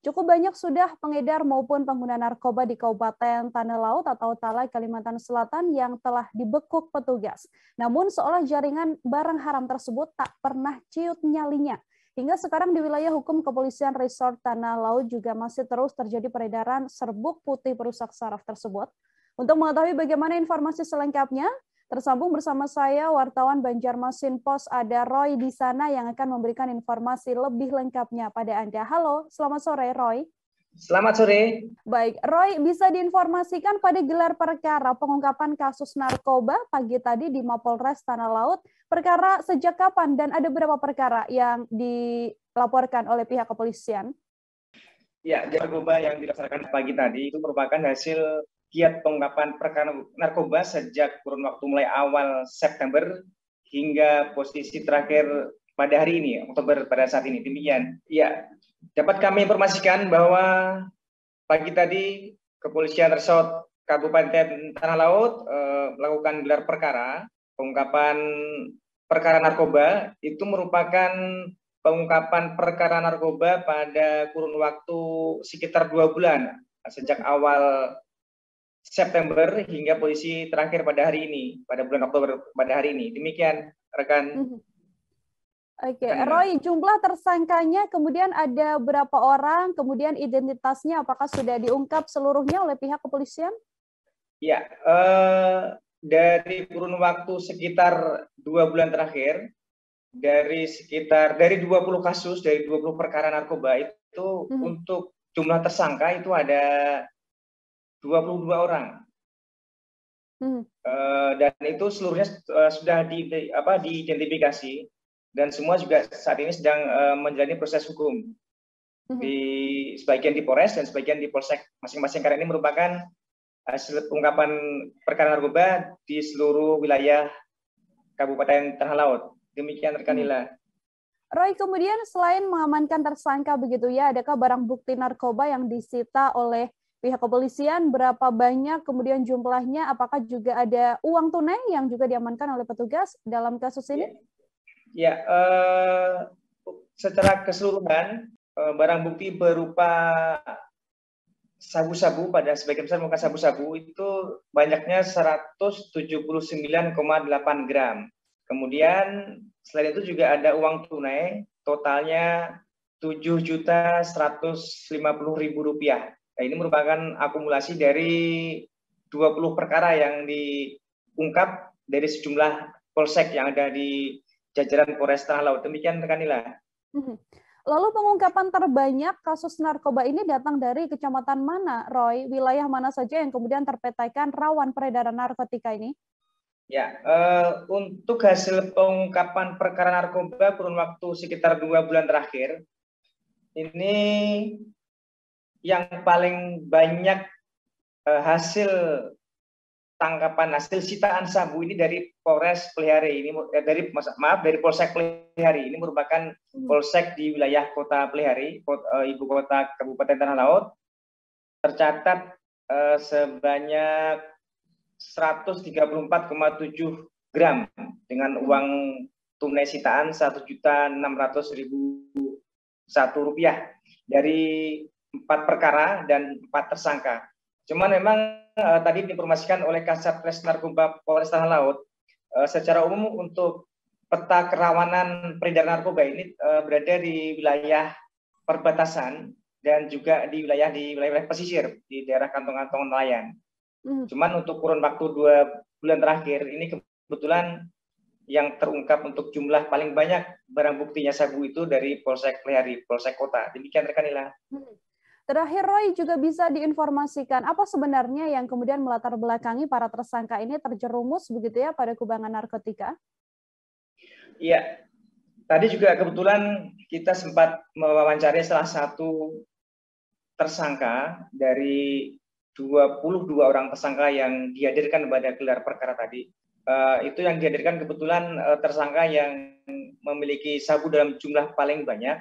cukup banyak sudah pengedar maupun pengguna narkoba di Kabupaten Tanah Laut atau Talai, Kalimantan Selatan yang telah dibekuk petugas. Namun seolah jaringan barang haram tersebut tak pernah ciut nyalinya. Hingga sekarang di wilayah hukum Kepolisian Resort Tanah Laut juga masih terus terjadi peredaran serbuk putih perusak saraf tersebut. Untuk mengetahui bagaimana informasi selengkapnya, tersambung bersama saya wartawan Banjarmasin Pos, ada Roy di sana yang akan memberikan informasi lebih lengkapnya pada Anda. Halo, selamat sore Roy. Selamat sore. Baik, Roy, bisa diinformasikan pada gelar perkara pengungkapan kasus narkoba pagi tadi di Mapolres Tanah Laut, perkara sejak kapan dan ada berapa perkara yang dilaporkan oleh pihak kepolisian? Ya, narkoba yang dilaksanakan pagi tadi itu merupakan hasil giat pengungkapan perkara narkoba sejak kurun waktu mulai awal September hingga posisi terakhir pada hari ini, Oktober pada saat ini. Demikian. Ya, dapat kami informasikan bahwa pagi tadi Kepolisian Resort Kabupaten Tanah Laut melakukan gelar perkara pengungkapan perkara narkoba. Itu merupakan pengungkapan perkara narkoba pada kurun waktu sekitar 2 bulan sejak awal September hingga posisi terakhir pada hari ini, pada bulan Oktober pada hari ini. Demikian, rekan. Oke, Roy, jumlah tersangkanya kemudian ada berapa orang, kemudian identitasnya apakah sudah diungkap seluruhnya oleh pihak kepolisian? Ya, dari kurun waktu sekitar 2 bulan terakhir, dari 20 kasus, dari 20 perkara narkoba itu untuk jumlah tersangka itu ada 22 orang. Dan itu seluruhnya sudah diidentifikasi dan semua juga saat ini sedang menjalani proses hukum. Sebagian di Polres dan sebagian di Polsek masing-masing, karena ini merupakan hasil pengungkapan perkara narkoba di seluruh wilayah Kabupaten Tanah Laut. Demikian rekan Nila. Roy, kemudian selain mengamankan tersangka begitu ya, adakah barang bukti narkoba yang disita oleh pihak kepolisian? Berapa banyak kemudian jumlahnya? Apakah juga ada uang tunai yang juga diamankan oleh petugas dalam kasus ini? Ya, secara keseluruhan barang bukti berupa sabu-sabu, pada sebagian besar muka sabu-sabu itu banyaknya 179,8 gram. Kemudian selain itu juga ada uang tunai totalnya Rp7.150.000. Nah, ini merupakan akumulasi dari 20 perkara yang diungkap dari sejumlah polsek yang ada di jajaran Polres Tanah Laut. Demikian rekan Nila. Lalu pengungkapan terbanyak kasus narkoba ini datang dari kecamatan mana, Roy? Wilayah mana saja yang kemudian terpetakan rawan peredaran narkotika ini? Ya, untuk hasil pengungkapan perkara narkoba kurun waktu sekitar 2 bulan terakhir, ini yang paling banyak hasil tangkapan, hasil sitaan sabu ini dari Polres Pelihari ini, dari Polsek Pelihari. Ini merupakan polsek di wilayah Kota Pelihari, ibu kota Kabupaten Tanah Laut. Tercatat sebanyak 134,7 gram dengan uang tunai sitaan Rp1.600.001 dari 4 perkara dan 4 tersangka. Cuman memang tadi diinformasikan oleh Kasatgas Narkoba Polres Tanah Laut, secara umum untuk peta kerawanan peredaran narkoba ini berada di wilayah perbatasan dan juga di wilayah pesisir di daerah kantong-kantong nelayan. Cuman untuk kurun waktu 2 bulan terakhir ini kebetulan yang terungkap untuk jumlah paling banyak barang buktinya sabu itu dari Polsek Pelihari, Polsek Kota. Demikian rekan Nila. Terakhir, Roy, juga bisa diinformasikan apa sebenarnya yang kemudian melatar belakangi para tersangka ini terjerumus begitu ya pada kubangan narkotika? Iya, tadi juga kebetulan kita sempat mewawancari salah satu tersangka dari 22 orang tersangka yang dihadirkan pada gelar perkara tadi. Itu yang dihadirkan kebetulan tersangka yang memiliki sabu dalam jumlah paling banyak,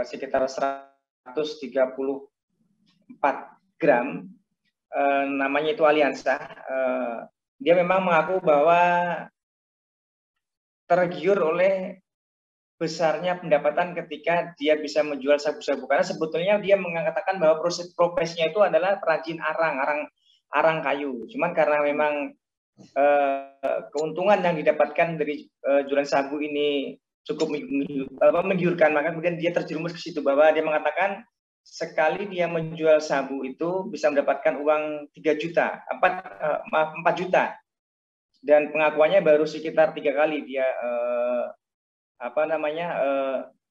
sekitar 134 gram, namanya itu Aliansa. Dia memang mengaku bahwa tergiur oleh besarnya pendapatan ketika dia bisa menjual sabu-sabu, karena sebetulnya dia mengatakan bahwa proses profesinya itu adalah perajin arang kayu. Cuman karena memang keuntungan yang didapatkan dari jualan sabu ini cukup menggiurkan, maka kemudian dia terjerumus ke situ, bahwa dia mengatakan sekali dia menjual sabu itu bisa mendapatkan uang 4 juta, dan pengakuannya baru sekitar 3 kali dia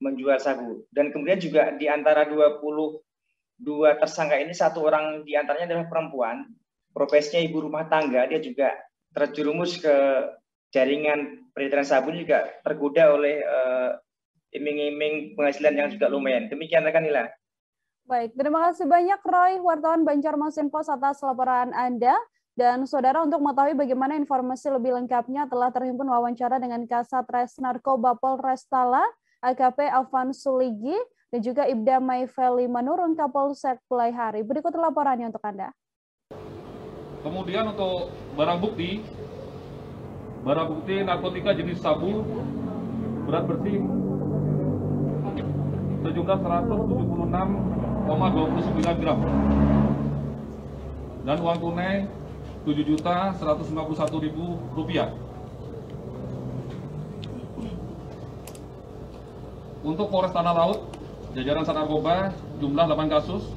menjual sabu. Dan kemudian juga di antara 22 tersangka ini, 1 orang di antaranya adalah perempuan, profesinya ibu rumah tangga, dia juga terjerumus ke jaringan peredaran sabu, juga tergoda oleh iming-iming penghasilan yang juga lumayan. Demikian rekan Nila. Baik, terima kasih banyak Roy, wartawan Banjarmasin Pos atas laporan Anda. Dan saudara, untuk mengetahui bagaimana informasi lebih lengkapnya telah terhimpun wawancara dengan Kasat Res Narkoba Polres Tala, AKP Alvan Suligi, dan juga Ibda Maifeli Manurung Kapolsek Pelaihari. Berikut laporannya untuk Anda. Kemudian untuk barang bukti narkotika jenis sabu berat bersih sejumlah 176,29 gram dan uang tunai Rp7.151.000. Untuk Polres Tanah Laut, jajaran Sat Narkoba jumlah 8 kasus,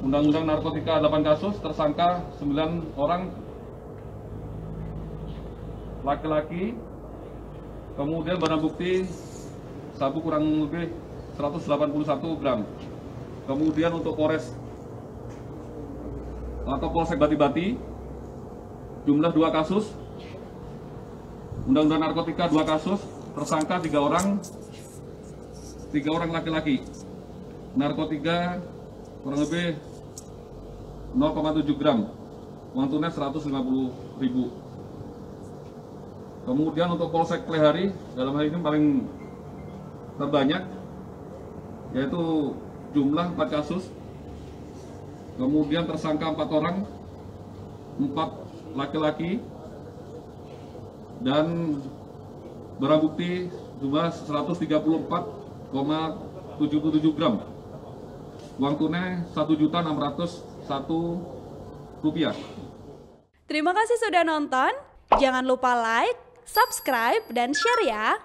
Undang-Undang Narkotika 8 kasus, tersangka 9 orang laki-laki, kemudian barang bukti sabu kurang lebih 181 gram. Kemudian untuk Polres atau Polsek Bati-Bati jumlah 2 kasus, Undang-Undang Narkotika 2 kasus, tersangka 3 orang laki-laki, narkotika kurang lebih 0,7 gram, uang tunai 150.000. Kemudian untuk Polsek Pelaihari dalam hal ini paling terbanyak, yaitu jumlah 4 kasus, kemudian tersangka 4 orang, 4 laki-laki, dan barang bukti jumlah 134,77 gram, uang tunai Rp1.601.000. Terima kasih sudah nonton, jangan lupa like, subscribe, dan share ya.